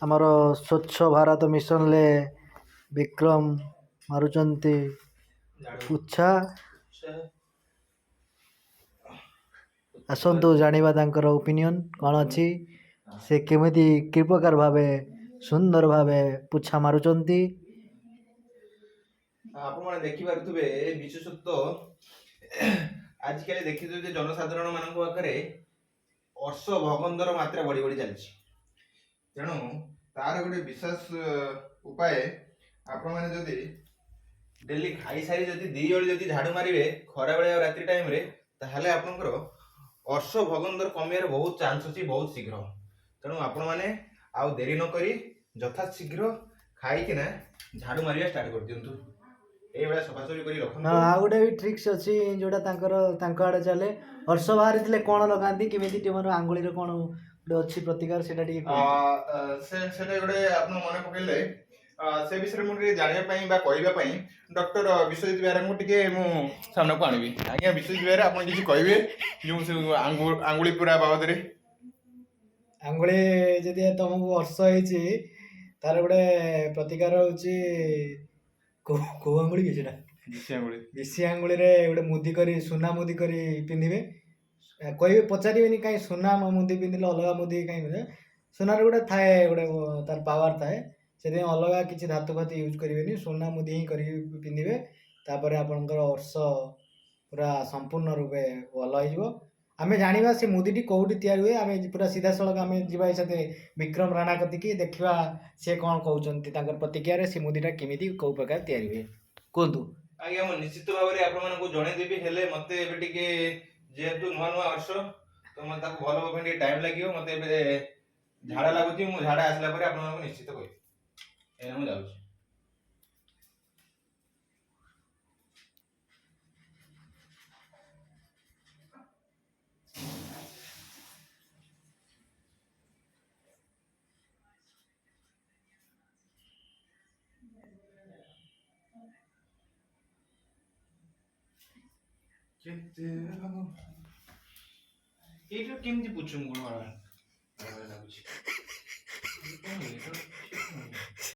ଆମର ସ୍ୱଚ୍ଛ ଭାରତ ମିଶନରେ ବିକ୍ରମ ମାରୁଛନ୍ତି ପୁଚ୍ଛା। ଆସନ୍ତୁ ଜାଣିବା ତାଙ୍କର ଓପିନିଅନ୍ କ'ଣ ଅଛି, ସେ କେମିତି କି ପ୍ରକାର ଭାବେ ସୁନ୍ଦର ଭାବେ ପୁଚ୍ଛା ମାରୁଛନ୍ତି। ଆପଣମାନେ ଦେଖିପାରୁଥିବେ ବିଶେଷତଃ ଆଜିକାଲି ଦେଖିଥିବେ ଜନସାଧାରଣ ମାନଙ୍କ ପାଖରେ ଅର୍ଶ ଭଗନ୍ଦର ମାତ୍ରା ବଢି ବଢି ଚାଲିଛି। ତେଣୁ ତାର ଗୋଟେ ବିଶେଷ ଉପାୟ, ଆପଣମାନେ ଯଦି ଡେଲି ଖାଇସାରି ଯଦି ଦି ଓଳି ଯଦି ଝାଡୁ ମାରିବେ ଖରାବେଳେ ଆଉ ରାତ୍ରି ଟାଇମରେ, ତାହେଲେ ଆପଣଙ୍କର ଅର୍ଶ ଭଗନ୍ଦର କମିବାର ବହୁତ ଚାନ୍ସ ଅଛି ବହୁତ ଶୀଘ୍ର। ତେଣୁ ଆପଣମାନେ ଆଉ ଡେରି ନ କରି ଯଥା ଶୀଘ୍ର ଖାଇକିନା ଝାଡୁ ମାରିବା ଷ୍ଟାର୍ଟ କରିଦିଅନ୍ତୁ। ଏଇଭଳିଆ ସଫାସଫି କରି ରଖନ୍ତୁ। ଆଉ ଗୋଟେ ବି ଟ୍ରିକ୍ସ ଅଛି ଯୋଉଟା ତାଙ୍କ ଆଡେ ଚାଲେ। ଅର୍ଶ ବାହାରିଥିଲେ କ'ଣ ଲଗାନ୍ତି, କେମିତି ମୋର ଆଙ୍ଗୁଳିରେ କ'ଣ ଗୋଟେ ଅଛି ପ୍ରତିକାର, ସେଇଟା ଟିକେ ସେଟା ଗୋଟେ ଆପଣ ମନେ ପକେଇଲେ ସେ ବିଷୟରେ ମୁଁ ଟିକେ ଜାଣିବା ପାଇଁ ବା କହିବା ପାଇଁ ଡକ୍ଟର ବିଶ୍ୱଜିତ ବେହେରାଙ୍କୁ ଟିକେ ମୁଁ ସାମ୍ନାକୁ ଆଣିବି। ଆଜ୍ଞା ବିଶ୍ୱଜିତ ବେହେରା, ଆପଣ କିଛି କହିବେ ଯେଉଁ ଆଙ୍ଗୁଳି ପୁରା ବାବଦରେ? ଆଙ୍ଗୁଳି ଯଦି ତମକୁ ଅର୍ଶ ହେଇଛି ତାର ଗୋଟେ ପ୍ରତିକାର ହଉଛି କୋଉ ଆଙ୍ଗୁଳି କି ସେଟା? ବିଶି ଆଙ୍ଗୁଳିରେ ଗୋଟେ ମୁଦି କରି, ସୁନା ମୁଦି କରି ପିନ୍ଧିବେ। କହିବେ, ପଚାରିବେନି କାହିଁ ସୁନା ମୁଦି ପିନ୍ଧିଲେ ଅଲଗା ମୁଦି କାହିଁ? ସୁନାର ଗୋଟେ ଥାଏ, ଗୋଟେ ତାର ପାୱାର ଥାଏ, ସେଥିପାଇଁ ଅଲଗା କିଛି ଧାତୁ ଫାତୁ ୟୁଜ୍ କରିବେନି, ସୁନା ମୁଦି ହିଁ କରିକି ପିନ୍ଧିବେ। ତାପରେ ଆପଣଙ୍କର ଅର୍ଶ ପୁରା ସମ୍ପୂର୍ଣ୍ଣ ରୂପେ ଭଲ ହେଇଯିବ। ଆମେ ଜାଣିବା ସେ ମୁଦିଟି କୋଉଠି ତିଆରି ହୁଏ। ଆମେ ପୁରା ସିଧାସଳଖ ଆମେ ଯିବା ସାଥେ ବିକ୍ରମ ରାଣା କତିକି, ଦେଖିବା ସେ କ'ଣ କହୁଛନ୍ତି ତାଙ୍କର ପ୍ରତିକ୍ରିୟାରେ, ସେ ମୁଦିଟା କେମିତି କୋଉ ପ୍ରକାର ତିଆରି ହୁଏ। କୁହନ୍ତୁ। ଆଜ୍ଞା ମୁଁ ନିଶ୍ଚିତ ଭାବରେ ଆପଣମାନଙ୍କୁ ଜଣେଇଦେବି, ହେଲେ ମତେ ଏବେ ଟିକେ ଯେହେତୁ ନୂଆ ନୂଆ ଅର୍ଶ, ତ ମତେ ତାକୁ ଭଲ ହବା ପାଇଁ ଟିକେ ଟାଇମ ଲାଗିବ। ମତେ ଏବେ ଝାଡା ଲାଗୁଛି, ମୁଁ ଝାଡା ଆସିଲା ପରେ ଆପଣମାନଙ୍କୁ ନିଶ୍ଚିତ କହିବି। ଏଇନା ମୁଁ ଯାଉଛି। এইটা কেমতি পুছুম গুলো লাগুଛି